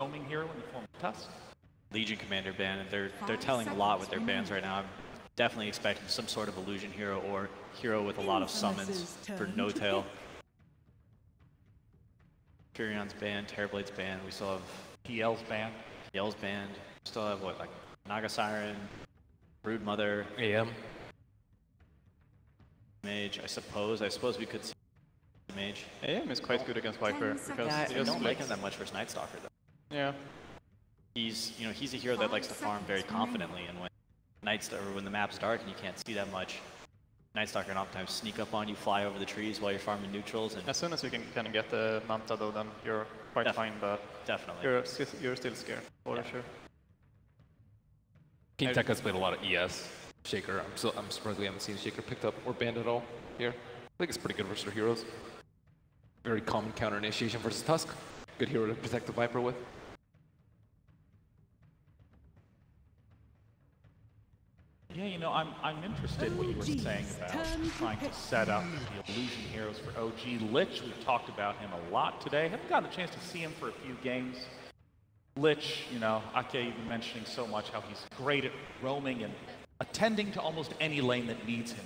roaming hero in the form of Tusk. Legion Commander ban, and they're telling a lot with their bans right now. I'm definitely expecting some sort of illusion hero or hero with a lot of summons for no tail. Furion's banned, Terrorblade's banned. We still have PL's banned. PL's banned. We still have what, like Naga Siren, Broodmother, AM. Mage. I suppose we could see Mage. AM is quite good against Viper because I he just don't like him that much versus Night Stalker though. Yeah. He's a hero that likes to farm very confidently, and when the map's dark and you can't see that much, Night Stalker can oftentimes sneak up on you, fly over the trees while you're farming neutrals. And as soon as you can kind of get the Manta though, then you're quite fine, but definitely you're still scared for sure. Team Tech has played a lot of ES. Shaker, I'm surprised we haven't seen Shaker picked up or banned at all here. I think it's pretty good versus their heroes. Very common counter initiation versus Tusk. Good hero to protect the Viper with. Yeah, you know, I'm interested in what you were saying about trying to set up the illusion heroes for OG. Lich, we've talked about him a lot today. Haven't gotten a chance to see him for a few games. Lich, you know, Ake even mentioning so much how he's great at roaming and attending to almost any lane that needs him.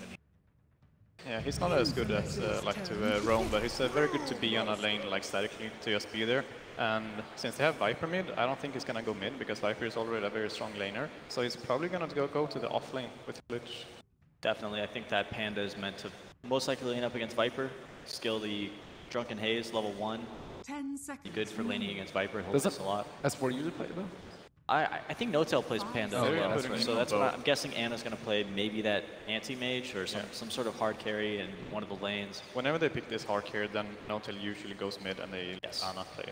Yeah, he's not as good as like to roam, but he's very good to be on a lane like statically to just be there. And since they have Viper mid, I don't think he's gonna go mid because Viper is already a very strong laner. So he's probably gonna go to the off lane with Lich. Definitely, I think that Panda is meant to most likely lane up against Viper. Skill the Drunken Haze level 1. 10 seconds. Be good for laning against Viper. Helps us a lot. S4 usually play though? I think No-Tail plays Panda as well. That's right. So that's what I'm guessing Anna's going to play, maybe that anti-mage or some sort of hard carry in one of the lanes. Whenever they pick this hard carry, then No-Tail usually goes mid and they let Anna play.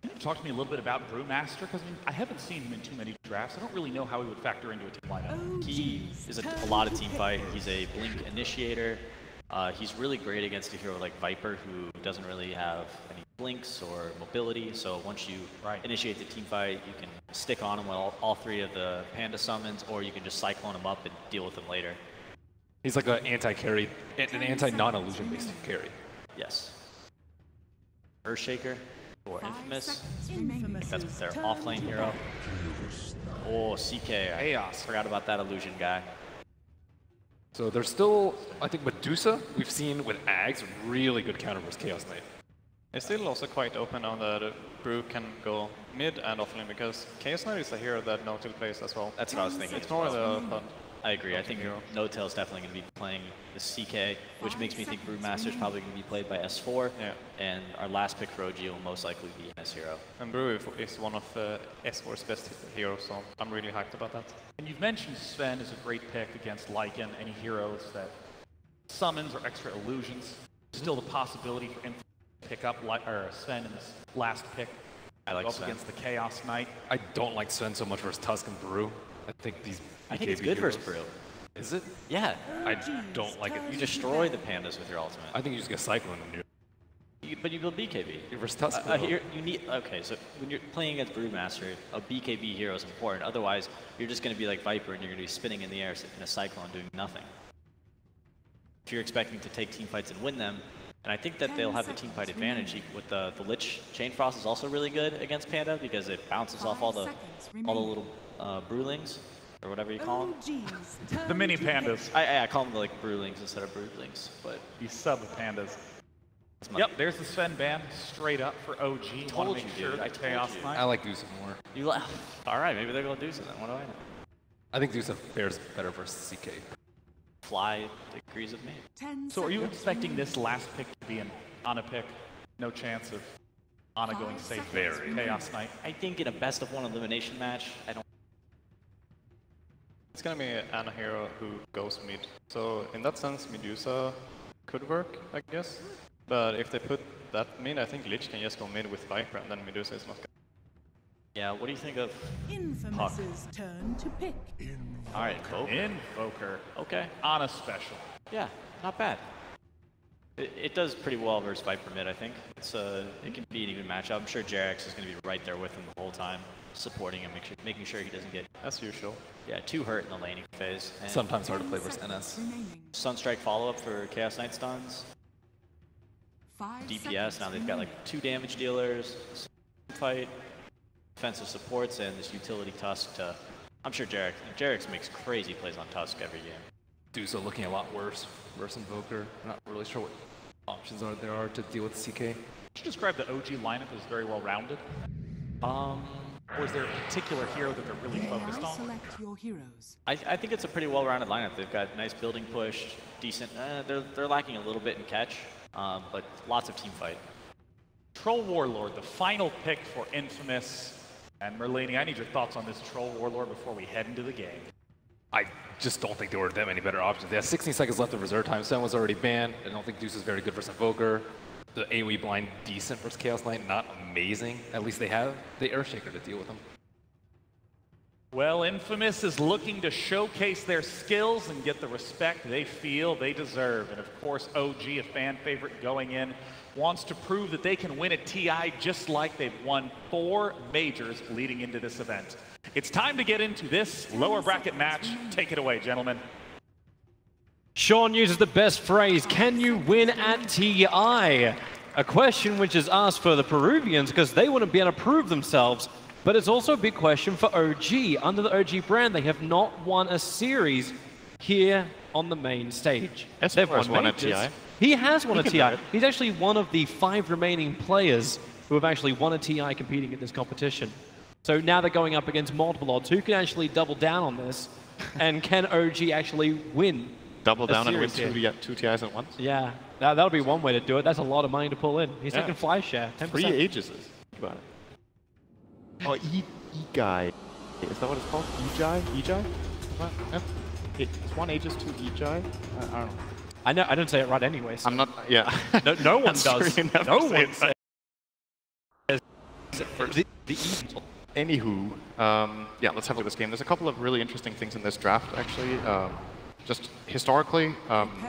Can you talk to me a little bit about Brewmaster? Because I haven't seen him in too many drafts. I don't really know how he would factor into a team lineup. He is a lot of team fight. He's a Blink initiator. He's really great against a hero like Viper, who doesn't really have any blinks or mobility. So once you initiate the team fight, you can stick on him with all three of the Panda summons, or you can just cyclone him up and deal with him later. He's like an anti-carry, an anti-non-illusion based carry. Yes. Earthshaker or Infamous. Infamous. That's their offlane hero. Oh, CK. Chaos. Forgot about that illusion guy. So there's still, I think, Medusa, we've seen with Ags, really good counter versus Chaos Knight. It's still also quite open on that Brew can go mid and offlane because Chaos Knight is a hero that No-Tail plays as well. That's what I was thinking. It's more the fun. I agree. I think No-Tail is definitely going to be playing the CK, which makes me think Brewmaster is probably going to be played by S4. Yeah. And our last pick for OG will most likely be S hero. And Brew is one of S4's best heroes, so I'm really hyped about that. And you've mentioned Sven is a great pick against Lycan, any heroes that summons or extra illusions. Still the possibility for him to pick up Sven in this last pick. I like up Sven. against the Chaos Knight. I don't like Sven so much versus Tusk and Brew. I think these I think it's BKB good heroes, versus Brew. Is it? Yeah. I don't like it. You destroy the Pandas with your ultimate. I think you just get Cyclone and But you build BKB. you're versus Tusk. You need, okay, so when you're playing against Brewmaster, a BKB hero is important. Otherwise, you're just going to be like Viper and you're going to be spinning in the air in a Cyclone doing nothing. If you're expecting to take team fights and win them, and I think that they'll have the team fight advantage with the Lich. Chain Frost is also really good against Panda because it bounces off all the little brewlings, or whatever you call them. The mini pandas. I call them like brewlings instead of broodlings, but These sub pandas. Yep, there's the Sven ban straight up for OG. Want to make sure I that told Chaos you. Knight. I like Dusa more. All right, maybe they're gonna do something. What do I know? I think Dusa fares better versus CK. Fly degrees of me. So are you expecting this last pick to be an Ana pick? No chance of Ana going safe very Chaos Knight. I think in a best of one elimination match, I don't. It's gonna be an Ana hero who goes mid. So in that sense, Medusa could work, I guess. But if they put that mid, I think Lich can just go mid with Viper, and then Medusa is not gonna. Yeah, what do you think of Infamous's turn to pick. All right, Invoker. Okay. Ana special. Yeah, not bad. It does pretty well versus Viper mid, I think. It can be an even matchup. I'm sure Jarex is going to be right there with him the whole time, supporting him, making sure he doesn't get, As usual. too hurt in the laning phase. And Sometimes hard to play versus NS. Sunstrike follow-up for Chaos Knight stuns. DPS, now they've got like 2 damage dealers, fight, defensive supports and this utility Tusk to... I'm sure Jarex makes crazy plays on Tusk every game. Duso looking a lot worse versus Invoker. I'm not really sure what options there are to deal with CK. Would you describe the OG lineup as very well-rounded? Or is there a particular hero that they're really focused on? Select your heroes. I think it's a pretty well-rounded lineup. They've got nice building push, decent... they're lacking a little bit in catch, but lots of team fight. Troll Warlord, the final pick for Infamous. And Merlini, I need your thoughts on this Troll Warlord before we head into the game. I just don't think there were that many better options. They had 16 seconds left of reserve time. Sen was already banned. I don't think Deuce is very good versus Invoker. The AoE blind decent versus Chaos Knight, not amazing. At least they have the Earthshaker to deal with them. Well, Infamous is looking to showcase their skills and get the respect they feel they deserve. And of course, OG, a fan favorite going in, wants to prove that they can win a TI just like they've won 4 majors leading into this event. It's time to get into this lower bracket match. Take it away, gentlemen. Sean uses the best phrase, can you win at TI? A question which is asked for the Peruvians because they want to be able to prove themselves, but it's also a big question for OG. Under the OG brand, they have not won a series here on the main stage. They've won a TI. He has won a TI. He's actually one of the 5 remaining players who have actually won a TI competing in this competition. So now they're going up against multiple odds. Who can actually double down on this? And can OG actually win? Double down and win 2 TIs at once? Yeah, that'll be one way to do it. That's a lot of money to pull in. He's taking fly share, 10%. 3 Aegises. Think about it. Oh, E-Guy. Is that what it's called? E-Jai? E-Jai? What? Yeah. It's 1 Aegis, 2 E-Jai? I don't know. I don't say it right anyway. So. I'm not, yeah. No one does. No one says Anywho, yeah, let's have a look at this game. There's a couple of really interesting things in this draft, actually. Just historically,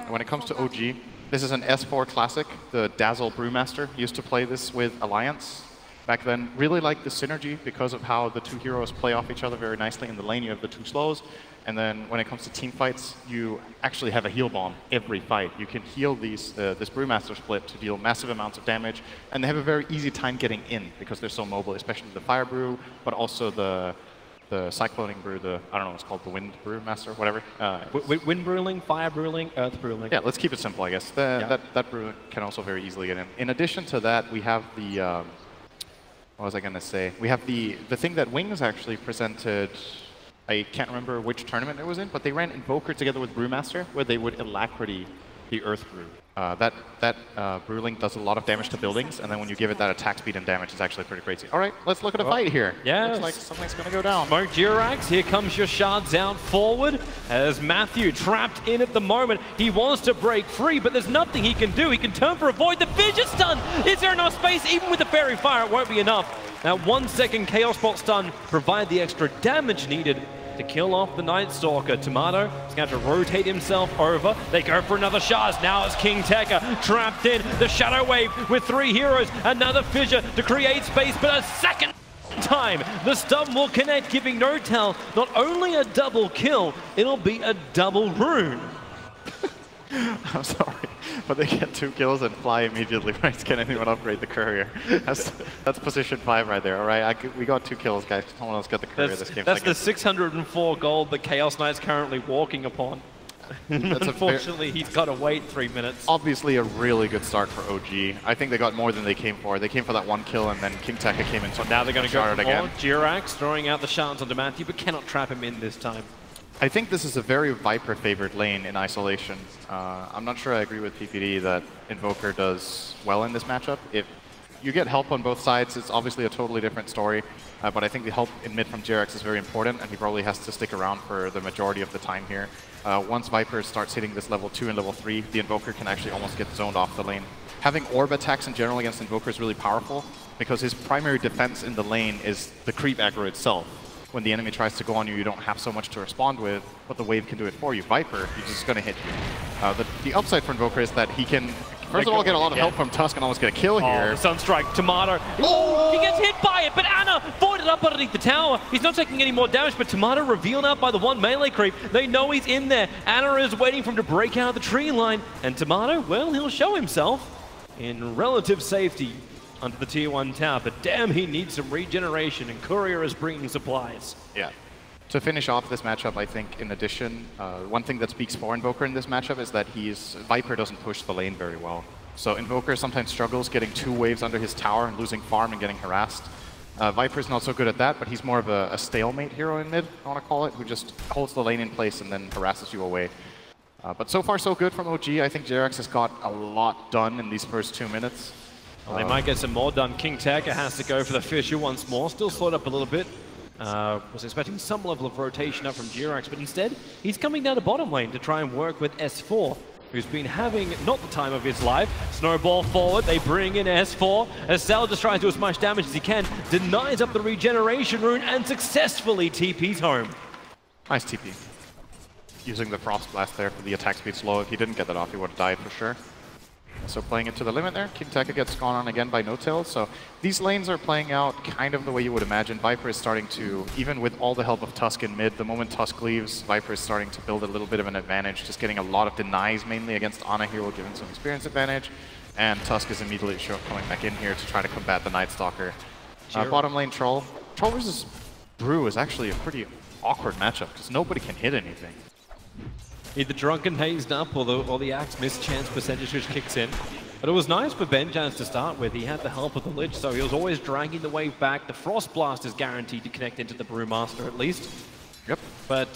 when it comes to OG, this is an S4 classic. The Dazzle Brewmaster used to play this with Alliance back then. Really liked the synergy because of how the 2 heroes play off each other very nicely. In the lane, you have the 2 slows. And then when it comes to team fights, you actually have a heal bomb every fight. You can heal this Brewmaster split to deal massive amounts of damage. And they have a very easy time getting in because they're so mobile, especially the Fire Brew, but also the Cycloning Brew, I don't know what it's called, the Wind Brewmaster, whatever. Wind Brewing, Fire Brewing, Earth Brewing. Yeah, let's keep it simple, I guess. That brew can also very easily get in. In addition to that, we have the, what was I going to say? We have the thing that Wings actually presented. I can't remember which tournament it was in, but they ran Invoker together with Brewmaster, where they would Alacrity the Earth Brew. That Brewlink does a lot of damage to buildings, and then when you give it that attack speed and damage, it's actually pretty crazy. All right, let's look at a fight here. Yeah, looks like something's going to go down. Smoke Jirax, here comes your shards out forward, as Matthew trapped in at the moment. He wants to break free, but there's nothing he can do. He can turn for a void. The fidget stun! Is there enough space? Even with the Fairy Fire, it won't be enough. Now, 1 second Chaos Bot stun provide the extra damage needed to kill off the Night Stalker. Tomato is going to have to rotate himself over. They go for another Shards. Now it's King Tekka trapped in. The Shadow Wave with 3 heroes. Another fissure to create space, but a second time the stun will connect, giving Notel not only a double kill, it'll be a double rune. I'm sorry, but they get 2 kills and fly immediately, right? Can anyone upgrade the courier? That's position 5 right there, all right? We got 2 kills, guys. Someone else got the courier this game. That's the 604 gold that Chaos Knight's currently walking upon. Unfortunately, he's got to wait 3 minutes. Obviously a really good start for OG. I think they got more than they came for. They came for that 1 kill, and then King Tekka came in. So now they're going to go for more. Jirax throwing out the shards onto Matthew, but cannot trap him in this time. I think this is a very Viper-favored lane in isolation. I'm not sure I agree with PPD that Invoker does well in this matchup. If you get help on both sides, it's obviously a totally different story. But I think the help in mid from Jirax is very important, and he probably has to stick around for the majority of the time here. Once Viper starts hitting this level 2 and level 3, the Invoker can actually almost get zoned off the lane. Having orb attacks in general against Invoker is really powerful, because his primary defense in the lane is the creep aggro itself. When the enemy tries to go on you, you don't have so much to respond with, but the wave can do it for you. Viper, he's just going to hit you. The upside for Invoker is that he can, first of all, get a lot of help from Tusk and almost get a kill here. Sunstrike, Tomato. Oh! He gets hit by it, but Ana voided up underneath the tower. He's not taking any more damage, but Tomato revealed out by the 1 melee creep. They know he's in there. Ana is waiting for him to break out of the tree line. And Tomato, well, he'll show himself in relative safety. under the tier 1 tower, but damn, he needs some regeneration, and Courier is bringing supplies. Yeah. To finish off this matchup, I think, in addition, one thing that speaks for Invoker in this matchup is that Viper doesn't push the lane very well. So Invoker sometimes struggles getting 2 waves under his tower and losing farm and getting harassed. Viper's not so good at that, but he's more of a stalemate hero in mid, I want to call it, who just holds the lane in place and then harasses you away. But so far so good from OG. I think JRX has got a lot done in these first 2 minutes. Well, they might get some more done. KingTaker has to go for the Fissure once more, still slowed up a little bit. Was expecting some level of rotation up from JRX, but instead, he's coming down to bottom lane to try and work with S4, who's been having not the time of his life. Snowball forward, they bring in S4. As Sal just tries to do as much damage as he can, denies up the regeneration rune, and successfully TP's home. Nice TP. Using the Frost Blast there for the attack speed slow. If he didn't get that off, he would have died for sure. So playing it to the limit there, KingTaker gets gone on again by No-Tail. So these lanes are playing out kind of the way you would imagine. Viper is starting to, even with all the help of Tusk in mid, the moment Tusk leaves, Viper is starting to build a little bit of an advantage, just getting a lot of denies mainly against Ana hero, giving some experience advantage. And Tusk is immediately coming back in here to try to combat the Night Stalker. Bottom lane Troll. Troll versus Brew is actually a pretty awkward matchup because nobody can hit anything. Either drunken hazed up or the axe mischance percentage which kicks in. But it was nice for Benjans to start with. He had the help of the Lich, so he was always dragging the wave back. The Frost Blast is guaranteed to connect into the Brewmaster at least. Yep. But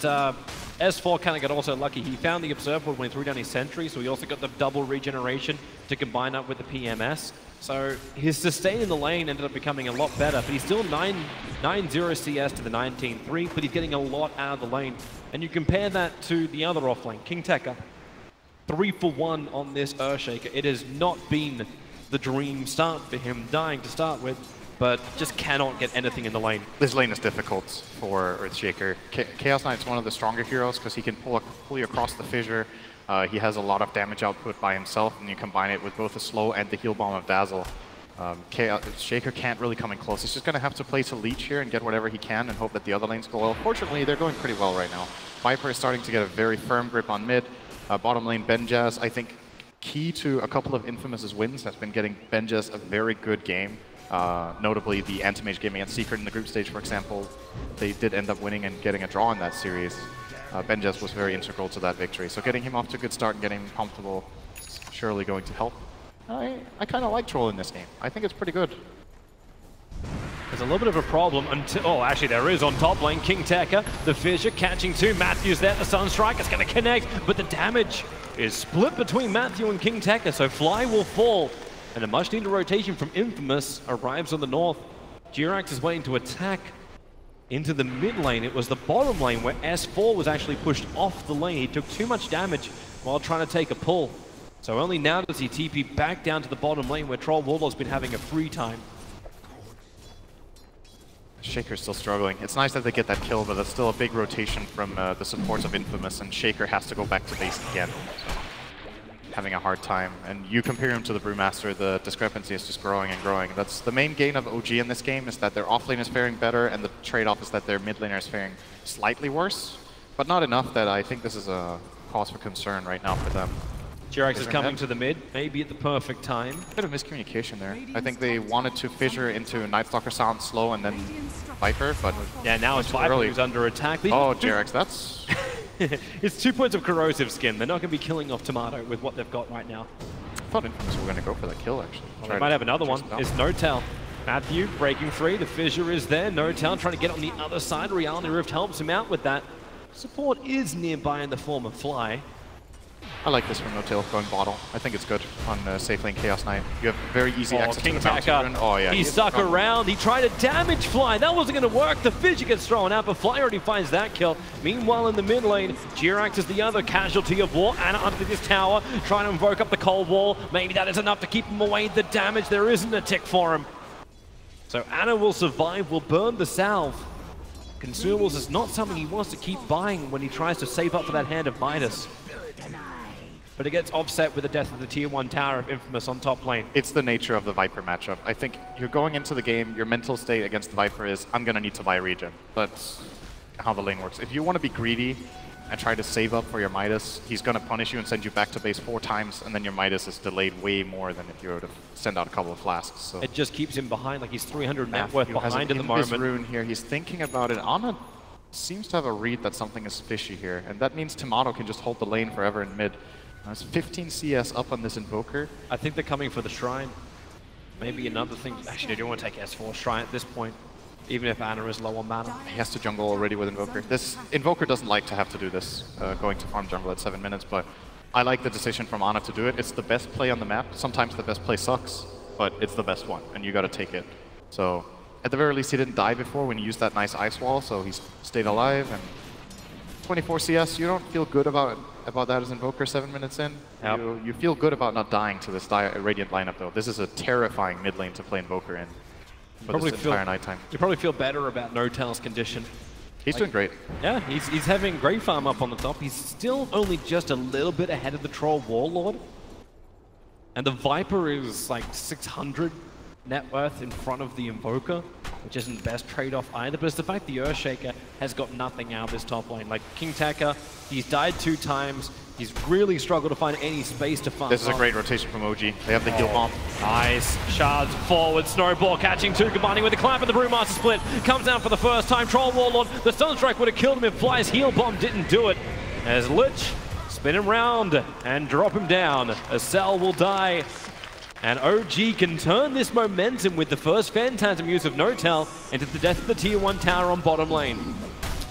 S4 kind of got also lucky. He found the Observer when he threw down his Sentry, so he also got the double regeneration to combine up with the PMS. So his sustain in the lane ended up becoming a lot better, but he's still 9-0 CS to the 19-3, but he's getting a lot out of the lane. And you compare that to the other offlane, KingTaker, 3 for 1 on this Earthshaker. It has not been the dream start for him, dying to start with, but just cannot get anything in the lane. This lane is difficult for Earthshaker. Chaos Knight's one of the stronger heroes because he can pull you across the fissure. He has a lot of damage output by himself, and you combine it with both the slow and the heal bomb of Dazzle. Shaker can't really come in close. He's just going to have to play to leech here and get whatever he can and hope that the other lanes go well. Fortunately, they're going pretty well right now. Viper is starting to get a very firm grip on mid. Bottom lane, Benjaz, I think key to a couple of Infamous's wins has been getting Benjaz a very good game. Notably the Anti-Mage game against Secret in the group stage, for example. They did end up winning and getting a draw in that series. Benjaz was very integral to that victory. So getting him off to a good start and getting him comfortable is surely going to help. I kind of like Troll in this game. I think it's pretty good. There's a little bit of a problem until... Oh, actually there is on top lane. KingTaker, the Fissure catching 2. Matthew's there. The Sunstrike is going to connect, but the damage is split between Matthew and KingTaker, so Fly will fall. And a much needed rotation from Infamous arrives on the north. Jirax is waiting to attack into the mid lane. It was the bottom lane where S4 was actually pushed off the lane. He took too much damage while trying to take a pull. So only now does he TP back down to the bottom lane where Troll Warlord's been having a free time. Shaker's still struggling. It's nice that they get that kill, but that's still a big rotation from the supports of Infamous, and Shaker has to go back to base again. So, having a hard time. And you compare him to the Brewmaster, the discrepancy is just growing and growing. That's the main gain of OG in this game, is that their offlane is faring better, and the trade-off is that their mid laner is faring slightly worse, but not enough that I think this is a cause for concern right now for them. Jirax is coming to the mid, maybe at the perfect time. Bit of miscommunication there. I think they wanted to fissure into Night Stalker Sound slow and then Viper, but yeah, now it's Viper who's under attack. Oh, Jirax, that's... It's 2 points of corrosive skin. They're not going to be killing off Tomato with what they've got right now. I thought Infamous were going to go for that kill, actually. Well, they might have another one. It's No-Tail. Matthew breaking free. The Fissure is there. No-Tail trying to get on the other side. Reality Rift helps him out with that. Support is nearby in the form of Fly. I like this from No-Tail going bottle. I think it's good on safe lane Chaos Knight. You have very easy access to the mountain. Oh yeah, he stuck around. He tried to damage Fly. That wasn't going to work. The Fissure gets thrown out, but Fly already finds that kill. Meanwhile, in the mid lane, Jirax is the other casualty of war. Ana under this tower, trying to invoke up the cold wall. Maybe that is enough to keep him away. The damage, there isn't a tick for him. So Ana will survive, will burn the salve. Consumables is not something he wants to keep buying when he tries to save up for that hand of Midas. But it gets offset with the death of the tier 1 tower of Infamous on top lane. It's the nature of the Viper matchup. I think you're going into the game, your mental state against the Viper is, I'm going to need to buy regen. That's how the lane works. If you want to be greedy, and try to save up for your Midas, he's going to punish you and send you back to base 4 times, and then your Midas is delayed way more than if you were to send out a couple of flasks. So it just keeps him behind, like he's 300 net worth behind at the moment. moment. Rune here, he's thinking about it. Ana seems to have a read that something is fishy here, and that means Tomato can just hold the lane forever in mid. There's 15 CS up on this Invoker. I think they're coming for the Shrine. Maybe another thing. Actually, they don't want to take S4 Shrine at this point, even if Ana is low on mana. He has to jungle already with Invoker. This Invoker doesn't like to have to do this, going to farm jungle at 7 minutes, but I like the decision from Ana to do it. It's the best play on the map. Sometimes the best play sucks, but it's the best one, and you got to take it. So at the very least, he didn't die before when he used that nice ice wall, so he stayed alive. And 24 CS, you don't feel good about that as Invoker 7 minutes in. Yep. You feel good about not dying to this Radiant lineup, though. This is a terrifying mid lane to play Invoker in for this entire nighttime. You probably feel better about Notel's condition. He's doing great. Yeah, he's having great farm up on the top. He's still only just a little bit ahead of the Troll Warlord. And the Viper is like 600 net worth in front of the Invoker, which isn't the best trade-off either, but it's the fact the Earthshaker has got nothing out of this top lane. Like King Taka, he's died 2 times. He's really struggled to find any space to farm. This is a great rotation from OG. They have the heal bomb. Nice. Shards forward. Snowball catching 2, combining with the clamp and the Brewmaster split. Comes down for the first time. Troll Warlord. The Sunstrike would have killed him if Fly's heal bomb didn't do it. As Lich spin him round and drop him down. Acel will die. And OG can turn this momentum with the first Phantasm use of Notel into the death of the Tier 1 tower on bottom lane.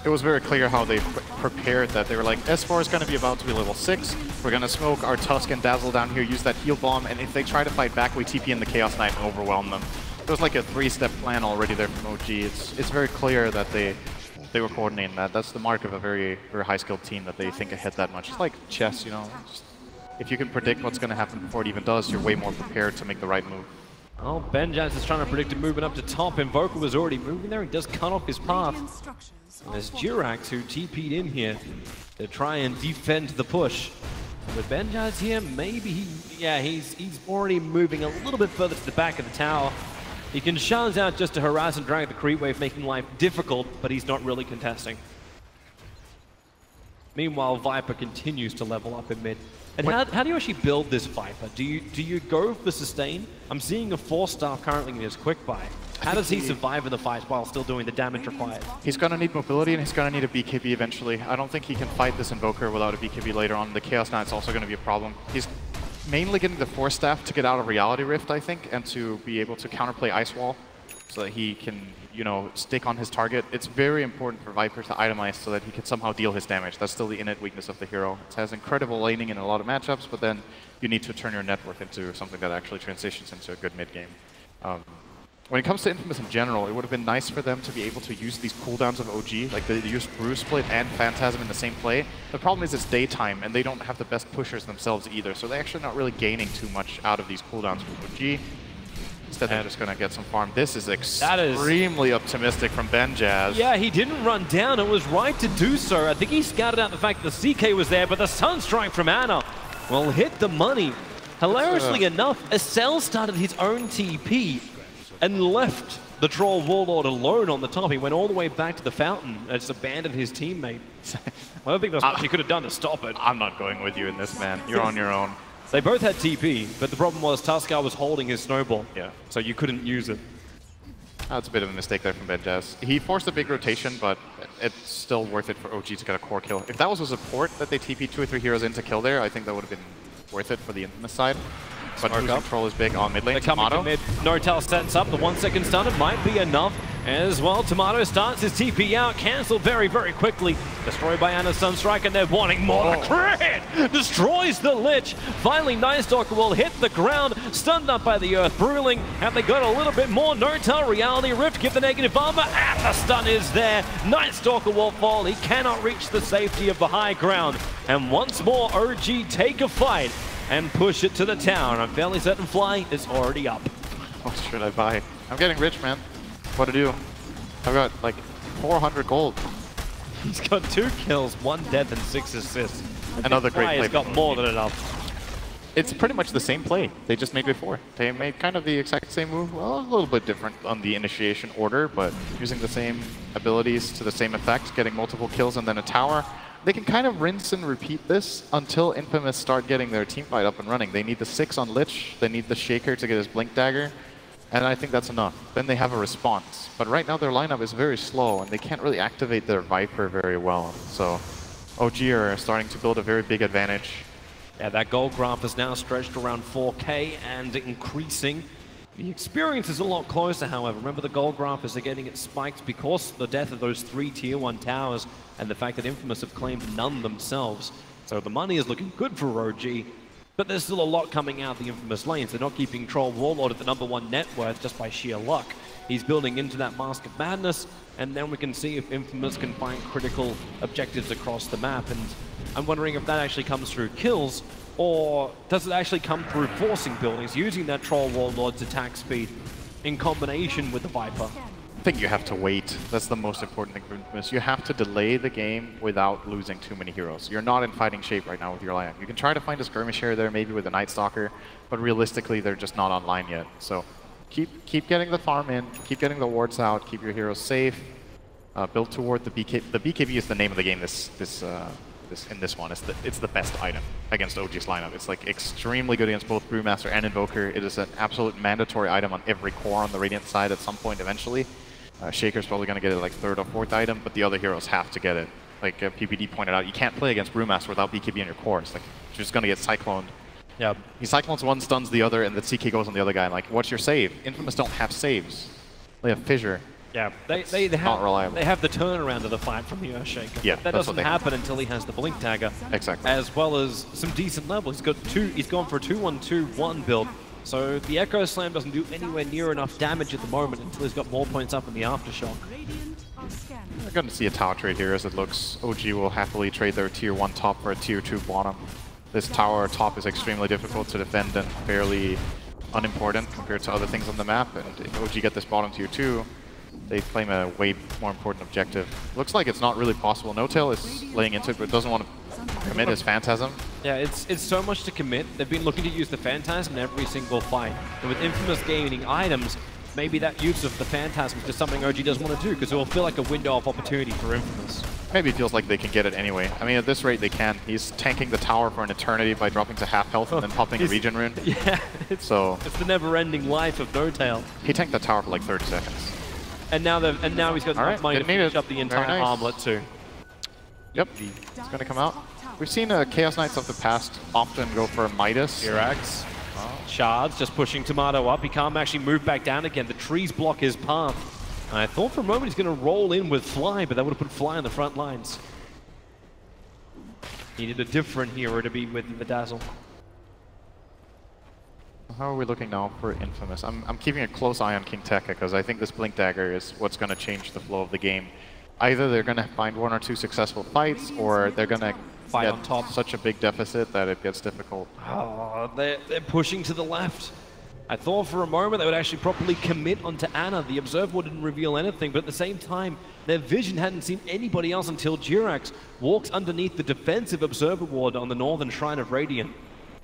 It was very clear how they prepared that. They were like, S4 is going to be about to be level 6. We're going to smoke our Tusk and Dazzle down here, use that heal bomb, and if they try to fight back, we TP in the Chaos Knight and overwhelm them. It was like a 3-step plan already there from OG. It's very clear that they were coordinating that. That's the mark of a very, very high-skilled team, that they think ahead that much. It's like chess, you know. If you can predict what's going to happen before it even does, you're way more prepared to make the right move. Oh, Benjaz is trying to predict a movement up to top. Invoker was already moving there. He does cut off his path. And there's Jirax who TP'd in here to try and defend the push. With Benjaz here, maybe he's already moving a little bit further to the back of the tower. He can shove out just to harass and drag the creep wave, making life difficult, but he's not really contesting. Meanwhile, Viper continues to level up in mid. And how do you actually build this Viper? Do you go for sustain? I'm seeing a 4-star currently in his quick buy. How does he survive in the fight while still doing the damage required? He's going to need mobility, and he's going to need a BKB eventually. I don't think he can fight this Invoker without a BKB later on. The Chaos Knight's also going to be a problem. He's mainly getting the Force Staff to get out of Reality Rift, I think, and to be able to counterplay Ice Wall so that he can, you know, stick on his target. It's very important for Viper to itemize so that he can somehow deal his damage. That's still the innate weakness of the hero. It has incredible laning in a lot of matchups, but then you need to turn your net worth into something that actually transitions into a good mid game. When it comes to Infamous in general, it would have been nice for them to be able to use these cooldowns of OG, like they use Brew Split and Phantasm in the same play. The problem is it's daytime, and they don't have the best pushers themselves either, so they're actually not really gaining too much out of these cooldowns with OG. Instead, they're just going to get some farm. This is extremely optimistic from Benjaz. Yeah, he didn't run down. It was right to do so. I think he scouted out the fact that the CK was there, but the Sunstrike from Ana will hit the money. Hilariously enough, Acel started his own TP and left the Troll Warlord alone on the top. He went all the way back to the fountain and just abandoned his teammate. I don't think that's much he could have done to stop it. I'm not going with you in this, man. You're on your own. They both had TP, but the problem was Tuskar was holding his snowball. Yeah. So you couldn't use it. That's a bit of a mistake there from Benjaz. He forced a big rotation, but it's still worth it for OG to get a core kill. If that was a support that they TP 2 or 3 heroes in to kill there, I think that would have been worth it for the Infamous side. But losing control is big on mid lane. They're coming to mid. Notel sets up. The 1-second stun. It might be enough as well. Tomato starts his TP out. Cancelled very, very quickly. Destroyed by Ana's Sunstrike, and they're wanting more. Crit! Destroys the Lich. Finally, Nightstalker will hit the ground. Stunned up by the Earth Brewling. Have they got a little bit more? Notel, Reality Rift, give the negative armor, and the stun is there. Nightstalker will fall. He cannot reach the safety of the high ground. And once more, OG take a fight and push it to the town. I'm fairly certain Fly is already up. What should I buy? I'm getting rich, man. What to do? I've got like 400 gold. He's got 2 kills, 1 death, and 6 assists. Another great play. He's got more than enough. It's pretty much the same play they just made before. They made kind of the exact same move. Well, a little bit different on the initiation order, but using the same abilities to the same effect, getting multiple kills and then a tower. they can kind of rinse and repeat this until Infamous start getting their team fight up and running. They need the 6 on Lich, they need the Shaker to get his Blink Dagger, and I think that's enough. Then they have a response. But right now their lineup is very slow, and they can't really activate their Viper very well. So OG are starting to build a very big advantage. Yeah, that gold graph is now stretched around 4K and increasing. The experience is a lot closer, however. Remember, the gold graph is getting it spiked because of the death of those 3 Tier 1 towers and the fact that Infamous have claimed none themselves. So the money is looking good for OG, but there's still a lot coming out the Infamous lanes. They're not keeping Troll Warlord at the #1 net worth just by sheer luck. He's building into that Mask of Madness, and then we can see if Infamous can find critical objectives across the map. And I'm wondering if that actually comes through kills, or does it actually come through forcing buildings, using that Troll Warlord's attack speed in combination with the Viper? I think you have to wait. That's the most important thing for Infamous. You have to delay the game without losing too many heroes. You're not in fighting shape right now with your lineup. You can try to find a skirmish here there, maybe with a Night Stalker, but realistically, they're just not online yet. So keep getting the farm in, keep getting the wards out, keep your heroes safe, build toward the BKB. The BKB is the name of the game in this one. It's the best item against OG's lineup. It's like extremely good against both Brewmaster and Invoker. It is an absolute mandatory item on every core on the Radiant side at some point eventually. Shaker's probably going to get it like 3rd or 4th item, but the other heroes have to get it. Like PPD pointed out, you can't play against Brewmaster without BKB in your cores. Like, you're just going to get cycloned. Yeah. He cyclones one, stuns the other, and the CK goes on the other guy. Like, what's your save? Infamous don't have saves. They have Fissure. Yeah, they not reliable. have the turnaround of the fight from the Earthshaker. Yeah, that doesn't happen until he has the Blink Dagger. Exactly. As well as some decent level. He's gone for a 2-1-2-1 build. So the Echo Slam doesn't do anywhere near enough damage at the moment until he's got more points up in the Aftershock. We're going to see a tower trade here as it looks. OG will happily trade their Tier 1 top for a Tier 2 bottom. This tower top is extremely difficult to defend and fairly unimportant compared to other things on the map. And if OG get this bottom Tier 2, they claim a way more important objective. Looks like it's not really possible. No-Tail is laying into it, but doesn't want to commit his Phantasm. Yeah, it's so much to commit. They've been looking to use the Phantasm in every single fight. And with Infamous gaining items, maybe that use of the Phantasm is just something OG doesn't want to do, because it will feel like a window of opportunity for Infamous. Maybe it feels like they can get it anyway. I mean, at this rate, they can. He's tanking the tower for an eternity by dropping to half health and then popping a regen rune. Yeah, it's the never-ending life of No-Tail. He tanked the tower for like 30 seconds. And now he's got enough money to finish up the entire armlet too. Yep, it's going to come out. We've seen Chaos Knights of the past often go for Midas. Irax. Shards just pushing Tomato up. He can't actually move back down again. The trees block his path. And I thought for a moment he's going to roll in with Fly, but that would have put Fly on the front lines. Needed a different hero to be with the Dazzle. How are we looking now for Infamous? I'm keeping a close eye on King Tekka because I think this Blink Dagger is what's going to change the flow of the game. Either they're going to find 1 or 2 successful fights, or they're going to fight on top such a big deficit that it gets difficult. Oh, they're pushing to the left. I thought for a moment they would actually properly commit onto Ana. The Observer didn't reveal anything, but at the same time, their vision hadn't seen anybody else until Jirax walks underneath the defensive Observer ward on the northern Shrine of Radiant.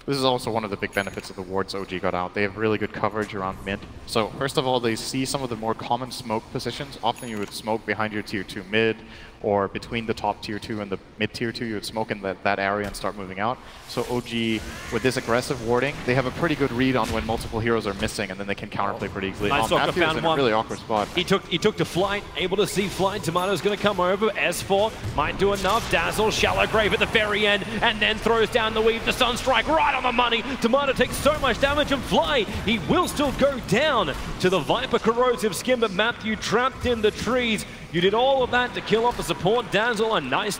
This is also one of the big benefits of the wards OG got out. They have really good coverage around mid. So first of all, they see some of the more common smoke positions. Often you would smoke behind your Tier 2 mid, or between the top Tier 2 and the mid Tier 2, you would smoke in that area and start moving out. So OG, with this aggressive warding, they have a pretty good read on when multiple heroes are missing, and then they can counterplay pretty easily. Nice Matthew is in a really awkward spot. He took to Flight, able to see Flight. Tomato's going to come over. S4 might do enough. Dazzle, Shallow Grave at the very end, and then throws down the weave. The Sunstrike right on the money. Tomato takes so much damage, and Fly, he will still go down to the Viper Corrosive Skin, but Matthew trapped in the trees. You did all of that to kill off the support Dazzle, and nice.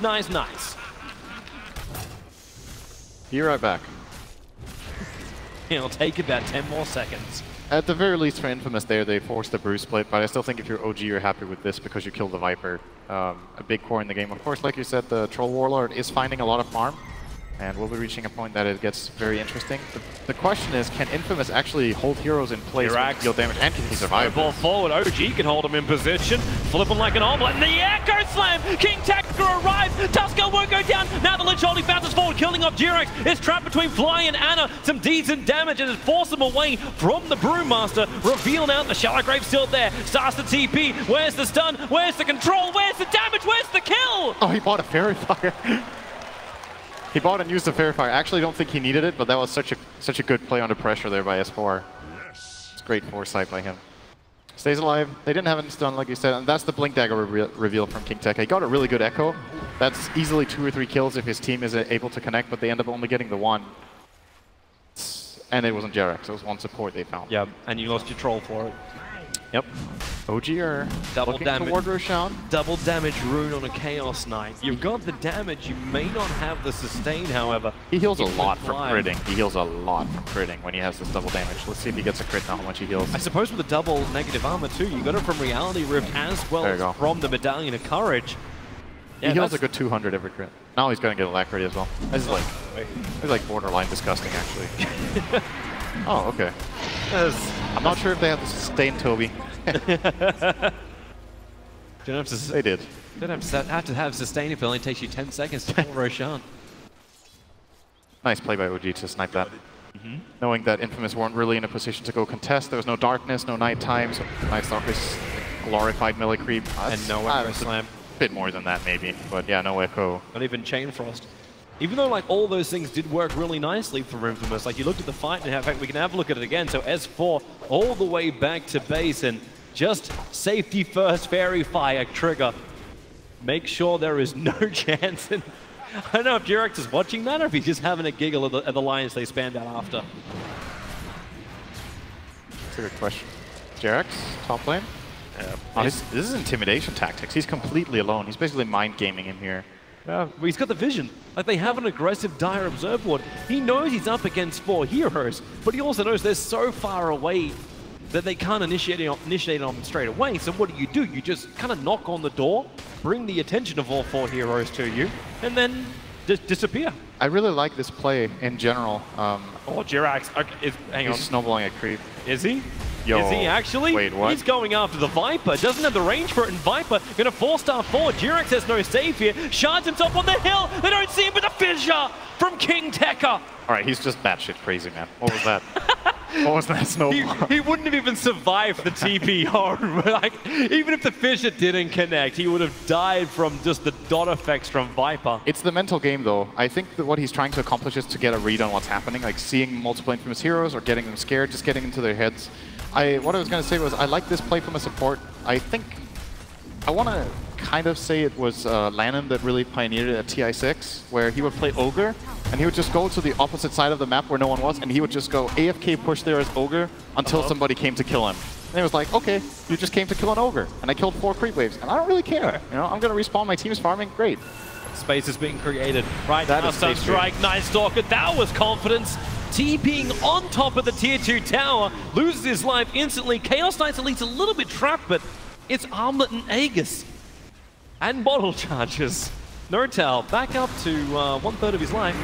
Be right back. It'll take about 10 more seconds. At the very least for Infamous there, they forced the Brew Split, but I still think if you're OG, you're happy with this because you killed the Viper. A big core in the game. Of course, like you said, the Troll Warlord is finding a lot of farm, and we'll be reaching a point that it gets very interesting. The question is, can Infamous actually hold heroes in place with deal damage, and can he survive? Ball forward, OG can hold him in position, flipping like an omelet, and the Echo Slam! King Tekka arrives, Tusker won't go down, now the Lich holding bounces forward, killing off Jirax. It's trapped between Fly and Ana, some decent damage, and has forced him away from the Brewmaster. Reveal now, the Shallow Grave still there, starts the TP, where's the stun, where's the control, where's the damage, where's the kill? hill! Oh, he bought a Fairy Fire. He bought and used the Fairy Fire. I actually don't think he needed it, but that was such a good play under pressure there by S4. It's great foresight by him. Stays alive. They didn't have any stun, like you said, and that's the Blink Dagger reveal from KingTech. He got a really good echo. That's easily 2 or 3 kills if his team is able to connect, but they end up only getting the 1. And it wasn't Jerax, it was 1 support they found. Yeah, and you lost your troll for it. Yep. OG are Double looking damage. toward Roshan. Double damage rune on a Chaos Knight. You've got the damage, you may not have the sustain, however. He heals a Even lot with from Fly. critting. He heals a lot from critting when he has this double damage. Let's see if he gets a crit now, how much he heals. I suppose with the double negative armor too, you got it from Reality Rift as well There you as go. from the Medallion of Courage. He heals a good 200 every crit. Now he's going to get alacrity as well. This is like borderline disgusting, actually. Oh, okay. I'm not sure if they have the sustain, Toby. Don't have to, They did. don't have to have sustain if it only takes you 10 seconds to kill Roshan. Nice play by OG to snipe that. Knowing that Infamous weren't really in a position to go contest. There was no darkness, no nighttime, so Night Stalker's glorified melee creep. And no Echo Slam. A bit more than that, maybe. But yeah, no Echo. Not even Chain Frost. Even though like all those things did work really nicely for Infamous, like you looked at the fight, and in fact we can have a look at it again. So S4 all the way back to base, and just safety first Fairy Fire trigger. Make sure there is no chance. And I don't know if Jerax is watching that or if he's just having a giggle at the lines they spanned out after. That's a good question. Jerax, top lane? Oh, this is intimidation tactics. He's completely alone. He's basically mind gaming him here. Yeah, well, he's got the vision. Like, they have an aggressive Dire Observe Ward. He knows he's up against 4 heroes, but he also knows they're so far away that they can't initiate on them straight away. So what do? You just kind of knock on the door, bring the attention of all 4 heroes to you, and then just disappear. I really like this play in general. Oh, Jerax, okay, hang on. He's snowballing a creep. Is he? Yo, is he actually? wait, what? He's going after the Viper. Doesn't have the range for it, and Viper gonna 4-star forward. Jerax has no save here. Shards himself on the hill. They don't see him, but the fissure from KingTech. All right, he's just batshit crazy, man. What was that? What was that snowball? He wouldn't have even survived the TP home. Like, even if the fissure didn't connect, he would have died from just the dot effects from Viper. It's the mental game, though. I think that what he's trying to accomplish is to get a read on what's happening, like seeing multiple Infamous heroes or getting them scared, just getting into their heads. What I was going to say was I like this play from a support. I think I want to kind of say it was Lannon that really pioneered it at TI6, where he would play Ogre, and he would just go to the opposite side of the map where no one was, and he would just go AFK push there as Ogre until somebody came to kill him. And it was like, okay, you just came to kill an Ogre, and I killed 4 creep waves, and I don't really care. You know, I'm going to respawn, my team's farming, great. Space is being created. Right That now, is space Sunstrike, Night Stalker, that was confidence. TPing on top of the tier 2 tower, loses his life instantly. Chaos Knight's at least a little bit trapped, but it's Armlet and Aegis. And bottle charges. Nortel back up to 1/3 of his life.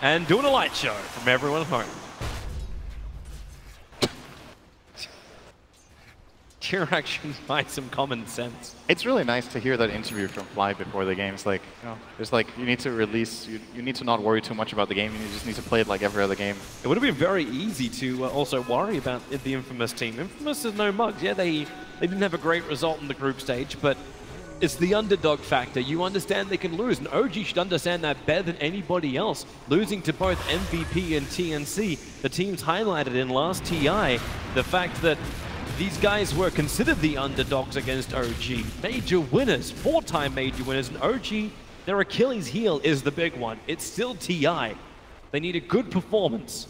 And doing a light show from everyone at home. Jerax should find some common sense. It's really nice to hear that interview from Fly before the game. It's like, you know, it's like you need to release, you need to not worry too much about the game. You just need to play it like every other game. It would have been very easy to also worry about the Infamous team. Infamous is no mugs. Yeah, they didn't have a great result in the group stage, but it's the underdog factor. You understand they can lose, and OG should understand that better than anybody else. Losing to both MVP and TNC, the teams highlighted in last TI, the fact that these guys were considered the underdogs against OG. Major winners, 4-time major winners, and OG, their Achilles heel is the big one. It's still TI. They need a good performance.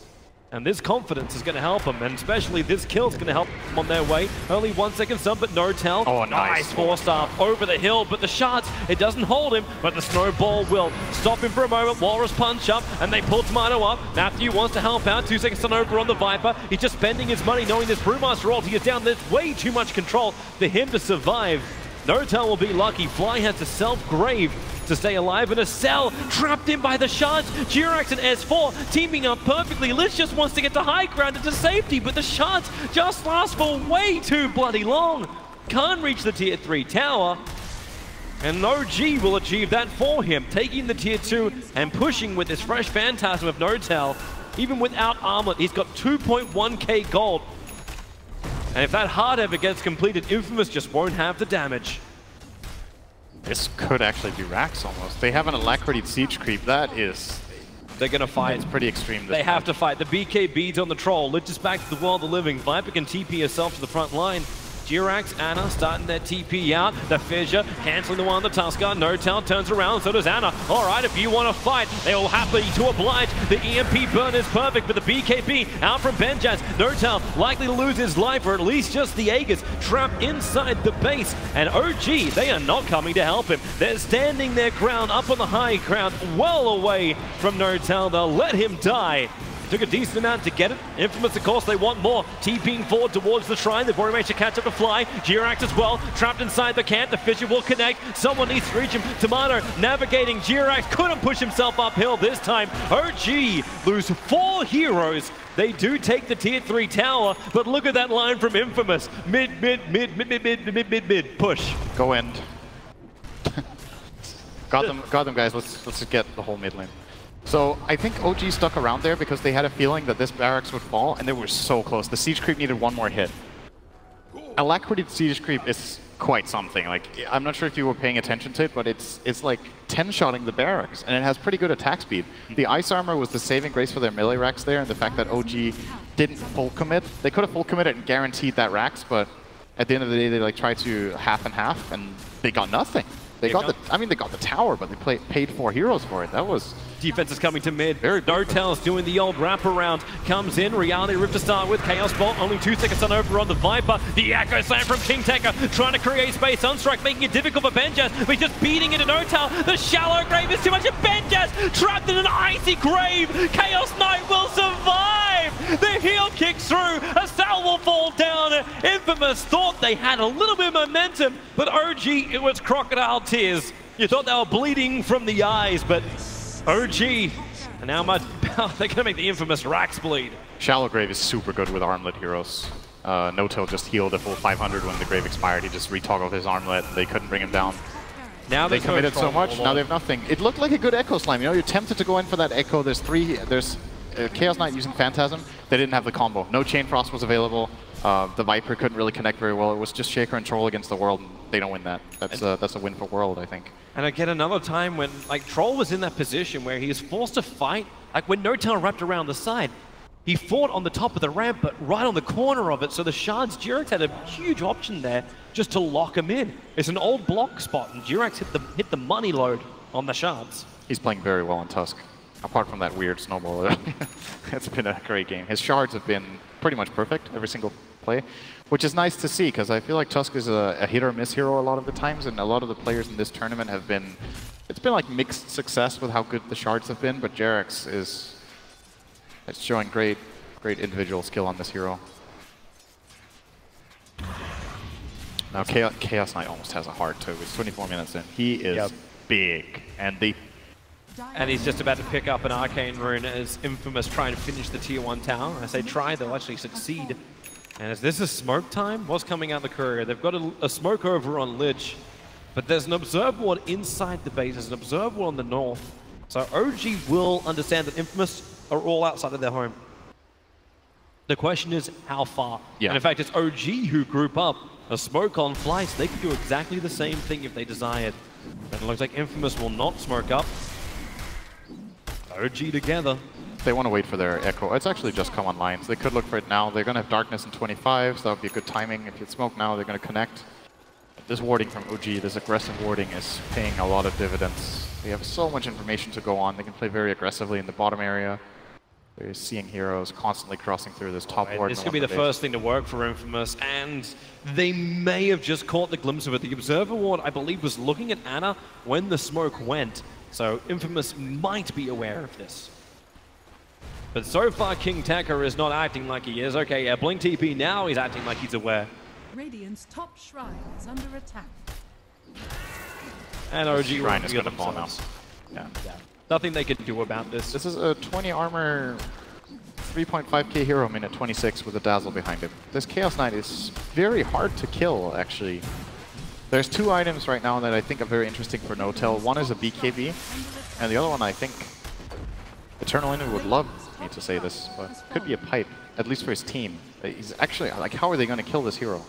And this confidence is going to help them, and especially this kill is going to help them on their way. Only 1 second sub, but Nortel. Oh, nice. 4-star over the hill, but the shards, it doesn't hold him, but the snowball will stop him for a moment. Walrus punch up, and they pull Tomato up. Matthew wants to help out. 2 seconds on over on the Viper. He's just spending his money knowing this Brewmaster royalty is down. There's way too much control for him to survive. Nortel will be lucky. Fly has to self-grave to stay alive in a cell, trapped in by the shards. Jerax and S4 teaming up perfectly. Lich just wants to get to high ground and to safety, but the shards just last for way too bloody long. Can't reach the tier 3 tower, and OG will achieve that for him, taking the tier 2 and pushing with this fresh Phantasm of Nortel. Even without Armlet, he's got 2.1k gold. And if that hard ever gets completed, Infamous just won't have the damage. This could actually be Rax almost. They have an Alacrity Siege creep. That is... They're going to fight. It's pretty extreme. They have to fight. The BKB's on the troll. Lich is back to the world of living. Viper can TP herself to the front line. Jirax, Anna starting their TP out. The Fissure cancelling the one on the Tusker. No-Tail turns around, so does Anna. All right, if you want to fight, they will happily to oblige. The EMP burn is perfect, but the BKB out from Benjaz. No-Tail likely to lose his life, or at least just the Aegis trapped inside the base. And OG, they are not coming to help him. They're standing their ground up on the high ground, well away from No-Tail. They'll let him die. Took a decent amount to get it. Infamous, of course, they want more. TPing forward towards the shrine. They've already managed to catch up to Fly. Jirax as well, trapped inside the camp. The Fissure will connect. Someone needs to reach him. Tomato navigating. Jirax couldn't push himself uphill this time. OG lose 4 heroes. They do take the tier 3 tower, but look at that line from Infamous. Mid, push. Go end. got them, guys. Let's just get the whole mid lane. So I think OG stuck around there because they had a feeling that this barracks would fall, and they were so close. The siege creep needed one more hit. Alacrity siege creep is quite something. Like, I'm not sure if you were paying attention to it, but it's like 10-shotting the barracks, and it has pretty good attack speed. The ice armor was the saving grace for their melee racks there, and the fact that OG didn't full commit. They could have full committed and guaranteed that racks, but at the end of the day, they like tried to half and half, and they got nothing. They got the tower, but they paid 4 heroes for it. That was... Defense is coming to mid. No-Tail's doing the old wraparound. Comes in. Reality Rift to start with. Chaos Bolt. Only 2 seconds on over on the Viper. The Echo Slam from KingTekker. Trying to create space. Sunstrike making it difficult for Benjaz. But he's just beating it in No-Tail. The shallow grave is too much. And Benjaz trapped in an icy grave. Chaos Knight will survive. The heel kicks through. A cell will fall down. Infamous thought they had a little bit of momentum. But OG, it was crocodile tears. You thought they were bleeding from the eyes, but... OG, and now they're going to make the infamous Rax bleed. Shallow Grave is super good with armlet heroes. No-Tail just healed a full 500 when the Grave expired. He just retoggled his armlet, and they couldn't bring him down. Now they committed so much, now they have nothing. It looked like a good Echo Slime. You know, you're tempted to go in for that Echo. There's Chaos Knight using Phantasm. They didn't have the combo. No Chain Frost was available. The Viper couldn't really connect very well. It was just Shaker and Troll against the World, and they don't win that. That's a win for World, I think. And again, another time when like Troll was in that position where he was forced to fight, like when No-Tail wrapped around the side, he fought on the top of the ramp, but right on the corner of it. So the shards, Jirax had a huge option there just to lock him in. It's an old block spot, and Jirax hit the money load on the shards. He's playing very well in Tusk. Apart from that weird snowball, it's been a great game. His shards have been pretty much perfect every single play, which is nice to see because I feel like Tusk is a hit or miss hero a lot of the times, and a lot of the players in this tournament have been, it's been like mixed success with how good the shards have been, but Jirax is showing great individual skill on this hero. Now Chaos Knight almost has a heart too. He's 24 minutes in. He is big, and he's just about to pick up an Arcane Rune as Infamous trying to finish the tier 1 tower. I say try, they'll actually succeed. And as this is smoke time, what's coming out the courier? They've got a smoke over on Lich, but there's an observer ward inside the base. There's an observer ward on the north. So OG will understand that Infamous are all outside of their home. The question is how far? Yeah. And in fact, it's OG who group up a smoke on Fly, so they can do exactly the same thing if they desired. And it looks like Infamous will not smoke up. OG together. They want to wait for their Echo. It's actually just come online, so they could look for it now. They're going to have Darkness in 25, so that would be a good timing. If you smoke now, they're going to connect. This warding from OG, this aggressive warding is paying a lot of dividends. They have so much information to go on. They can play very aggressively in the bottom area. They're seeing heroes constantly crossing through this top ward. This could be the first thing to work for Infamous, and they may have just caught the glimpse of it. The Observer Ward, I believe, was looking at Anna when the smoke went, so Infamous might be aware of this. But so far, KingTekker is not acting like he is. Okay, Blink TP now, he's acting like he's aware. Radiant's top shrine is under attack. And OG Shrine is going to fall now. Yeah. Nothing they can do about this. This is a 20 armor, 3.5k hero minute 26 with a Dazzle behind him. This Chaos Knight is very hard to kill, actually. There's 2 items right now that I think are very interesting for No-Tail. One is a BKB, and the other one I think Eternal Enemy would love me to say this, but could be a pipe, at least for his team. He's actually, like, how are they going to kill this hero?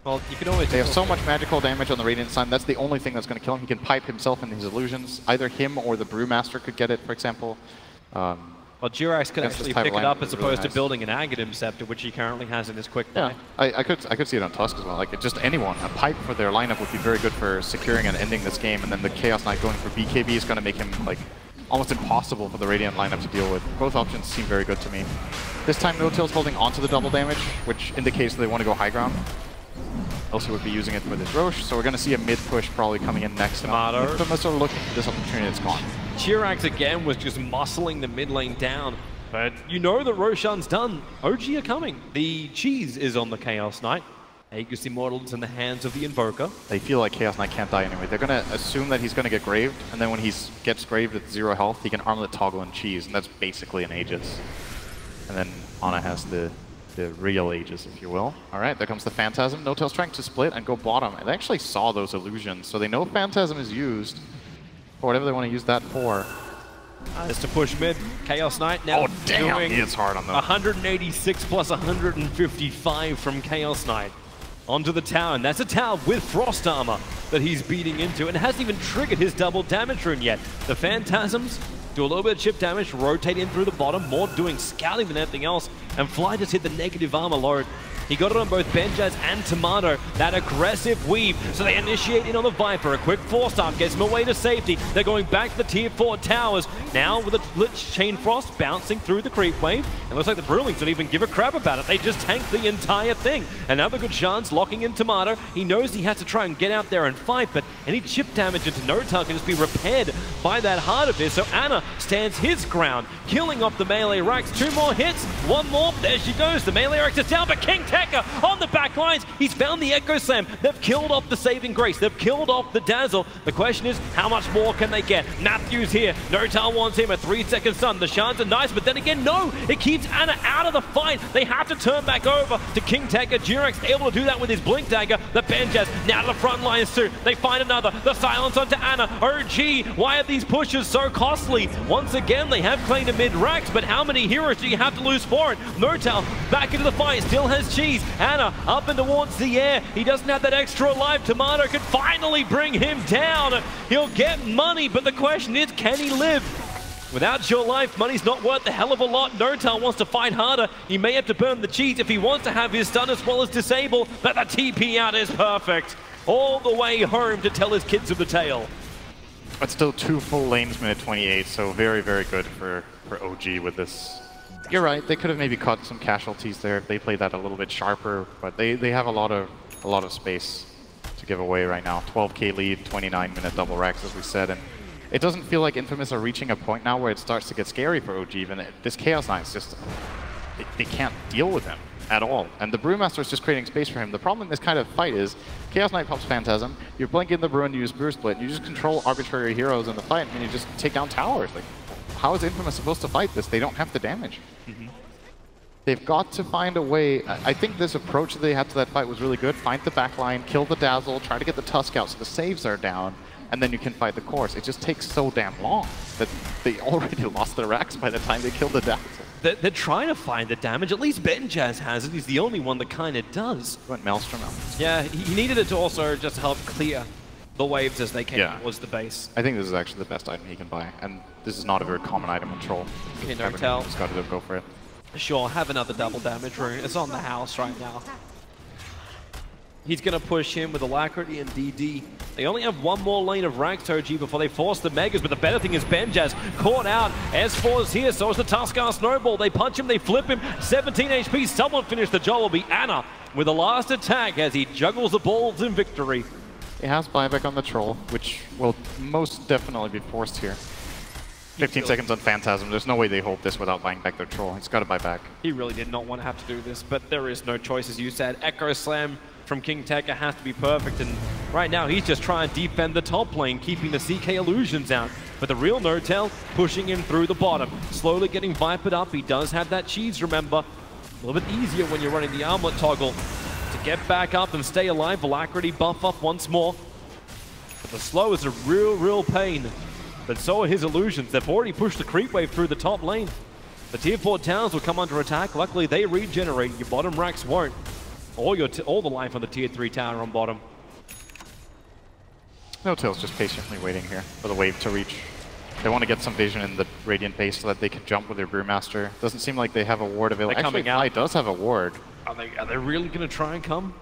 Well, you can always... They have so much magical damage on the Radiant side. That's the only thing that's going to kill him. He can pipe himself in his illusions. Either him or the Brewmaster could get it, for example. Well, Jirax could actually pick it up as opposed to building an Aghanim Scepter, which he currently has in his quick play. Yeah, I could see it on Tusk as well. Like, just anyone. A pipe for their lineup would be very good for securing and ending this game, and then the Chaos Knight going for BKB is going to make him, like, almost impossible for the Radiant lineup to deal with. Both options seem very good to me. This time, No-Till's holding onto the double damage, which indicates that they want to go high ground. Else he would be using it with his Roche, so we're going to see a mid-push probably coming in next. Tomato. Infamous are looking for this opportunity, it's gone. Jirax again was just muscling the mid lane down, but you know that Roshan's done. OG are coming. The cheese is on the Chaos Knight. Aegis Immortal is in the hands of the Invoker. They feel like Chaos Knight can't die anyway. They're going to assume that he's going to get graved, and then when he gets graved at 0 health, he can armlet toggle and cheese, and that's basically an Aegis. And then Ana has the real Aegis, if you will. All right, there comes the Phantasm. No-Till's trying to split and go bottom. And they actually saw those illusions, so they know Phantasm is used for whatever they want to use that for. Just to push mid. Chaos Knight now doing he is hard on them. 186 plus 155 from Chaos Knight. Onto the tower, and that's a tower with Frost Armor that he's beating into, and hasn't even triggered his double damage rune yet. The Phantasms do a little bit of chip damage, rotate in through the bottom, more doing scouting than anything else, and Fly just hit the negative armor load. He got it on both Benjaz and Tomato, that aggressive weave, so they initiate in on the Viper. A quick force arm gets him away to safety. They're going back to the tier 4 towers, now with a Lich Chain Frost bouncing through the creep wave. It looks like the Brewlings don't even give a crap about it. They just tank the entire thing. Another good chance locking in Tomato. He knows he has to try and get out there and fight, but any chip damage into No-Tail can just be repaired by that Heart of his. So Ana stands his ground, killing off the melee Rax. 2 more hits, 1 more, there she goes. The melee Rax is down, but King on the back lines. He's found the Echo Slam. They've killed off the Saving Grace. They've killed off the Dazzle. The question is, how much more can they get? Matthews here. No-Tail wants him. A 3-second stun. The shards are nice, but then again, no. It keeps Ana out of the fight. They have to turn back over to King Tekka. Jirax able to do that with his Blink Dagger. The Benjaz now to the front lines too. They find another. The silence onto Ana. OG, why are these pushes so costly? Once again, they have claimed a mid-Rax, but how many heroes do you have to lose for it? No-Tail back into the fight. Still has cheese. Ana up and towards the air. He doesn't have that extra life. Tomato can finally bring him down. He'll get money, but the question is, can he live? Without your life, money's not worth a hell of a lot. No-Tail wants to fight harder. He may have to burn the cheese if he wants to have his stun as well as disable, but the TP out is perfect. All the way home to tell his kids of the tale. But still 2 full lanes minute 28, so very, very good for OG with this. You're right, they could have maybe caught some casualties there if they played that a little bit sharper, but they have a lot of space to give away right now. 12k lead, 29-minute double racks, as we said, and it doesn't feel like Infamous are reaching a point now where it starts to get scary for OG. Even this Chaos Knight is just, they can't deal with him at all, and the Brewmaster is just creating space for him. The problem in this kind of fight is Chaos Knight pops Phantasm, you're blinking the Brew and you use Brew Split, and you just control arbitrary heroes in the fight, and you just take down towers. Like, how is Infamous supposed to fight this? They don't have the damage. They've got to find a way. I think this approach that they had to that fight was really good. Find the backline, kill the Dazzle, try to get the Tusk out so the saves are down, and then you can fight the course. It just takes so damn long that they already lost their racks by the time they killed the Dazzle. They're trying to find the damage. At least Benjaz has it. He's the only one that kind of does. Went Maelstrom out. Yeah, he needed it to also just help clear the waves as they came towards the base. I think this is actually the best item he can buy, and this is not a very common item on Troll. Okay, No-Tail. Just got to go for it. Sure, have another double damage rune. It's on the house right now. He's going to push him with Alacrity and DD. They only have 1 more lane of Rax OG before they force the Megas, but the better thing is Benjaz caught out. S4 is here, so is the Tuskar Snowball. They punch him, they flip him. 17 HP, someone finish the job will be Ana with the last attack as he juggles the balls in victory. He has buyback on the Troll, which will most definitely be forced here. 15 seconds on Phantasm. There's no way they hold this without buying back their Troll. He's got to buy back. He really did not want to have to do this, but there is no choice, as you said. Echo Slam from King Tekka has to be perfect, and right now he's just trying to defend the top lane, keeping the CK illusions out. But the real No-Tail pushing him through the bottom, slowly getting Vipered up. He does have that cheese, remember. A little bit easier when you're running the armlet toggle to get back up and stay alive. Alacrity buff up once more. But the slow is a real pain. But so are his illusions. They've already pushed the creep wave through the top lane. The tier 4 towns will come under attack. Luckily, they regenerate. Your bottom racks won't. all the life on the tier 3 tower on bottom. No-Tail's just patiently waiting here for the wave to reach. They want to get some vision in the Radiant base so that they can jump with their Brewmaster. Doesn't seem like they have a ward available. They're Actually, coming out. Fly does have a ward. Are they really going to try and come?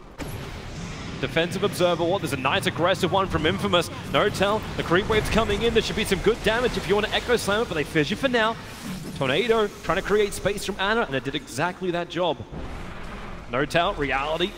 Defensive Observer, what? There's a nice aggressive one from Infamous. No-Tail, the creep wave's coming in. There should be some good damage if you want to Echo Slam it, but they fizz you for now. Tornado trying to create space from Ana, and it did exactly that job. No-Tail, Reality,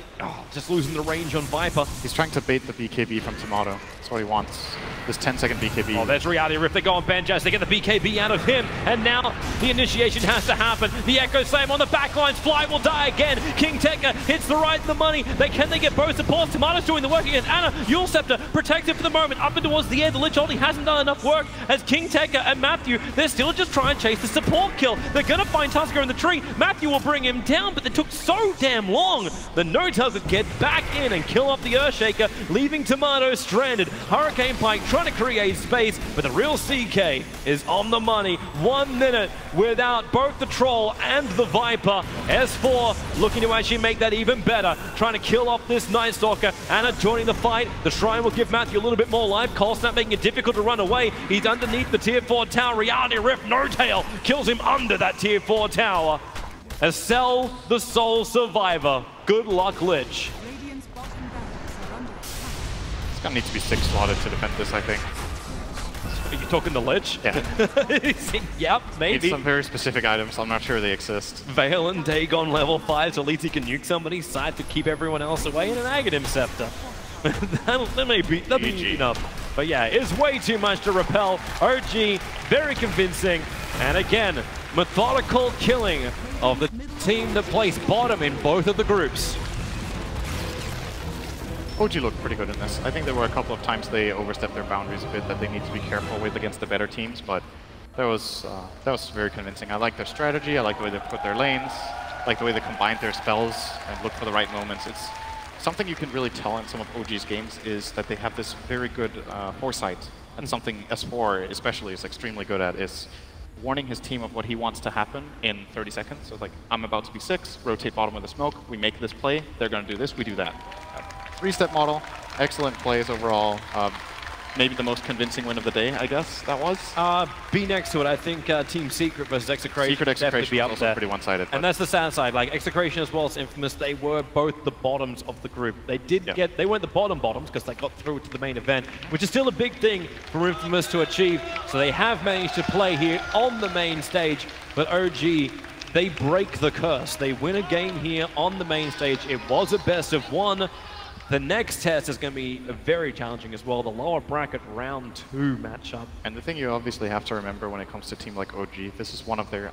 just losing the range on Viper. He's trying to bait the BKB from Tomato. That's what he wants. This 10-second BKB. Oh, there's Reality Rift. They go on Benjaz. They get the BKB out of him. And now the initiation has to happen. The Echo Slam on the backlines. Fly will die again. King Tekka hits the right in the money. Can they get both supports? Tomato's doing the work against Ana. Yule Scepter protected for the moment. Up and towards the end. The Lich only hasn't done enough work as King Tekka and Matthew, they're still just trying to chase the support kill. They're going to find Tusker in the tree. Matthew will bring him down, but it took so damn long. The No-Tail could get back in and kill off the Earthshaker, leaving Tomato stranded. Hurricane Pike trying to create space, but the real CK is on the money. 1 minute without both the Troll and the Viper. S4 looking to actually make that even better, trying to kill off this Night Stalker. Ana joining the fight. The Shrine will give Matthew a little bit more life. Cold Snap making it difficult to run away. He's underneath the tier 4 tower. Reality Rift, No-Tail kills him under that tier 4 tower. As Cell, the sole survivor. Good luck, Lich. Radiant's bottom barracks are under attack. It's going to need to be 6 slotted to defend this, I think. Are you talking to Lich? Yeah. Yep, maybe. Need some very specific items. I'm not sure they exist. Veil and Dagon level 5, so at least he can nuke somebody's side to keep everyone else away, and an Aghanim Scepter. that may be enough. But yeah, it's way too much to repel. OG, very convincing. And again, methodical killing of the team that placed bottom in both of the groups. OG looked pretty good in this. I think there were a couple of times they overstepped their boundaries a bit that they need to be careful with against the better teams, but that was very convincing. I like their strategy. I like the way they put their lanes. I like the way they combined their spells and look for the right moments. It's something you can really tell in some of OG's games is that they have this very good foresight, and something S4 especially is extremely good at is warning his team of what he wants to happen in 30 seconds. So it's like, I'm about to be 6, rotate bottom of the smoke, we make this play, they're going to do this, we do that. 3-step model, excellent plays overall. Maybe the most convincing win of the day, I guess that was. Be next to it, I think Team Secret versus Execration. Secret Execration was also pretty one-sided. And that's the sad side. Like Execration as well as Infamous, they were both the bottoms of the group. They did they weren't the bottoms because they got through to the main event, which is still a big thing for Infamous to achieve. So they have managed to play here on the main stage, but OG, they break the curse. They win a game here on the main stage. It was a best of 1. The next test is going to be very challenging as well, the lower bracket round 2 matchup. And the thing you obviously have to remember when it comes to a team like OG, this is one of their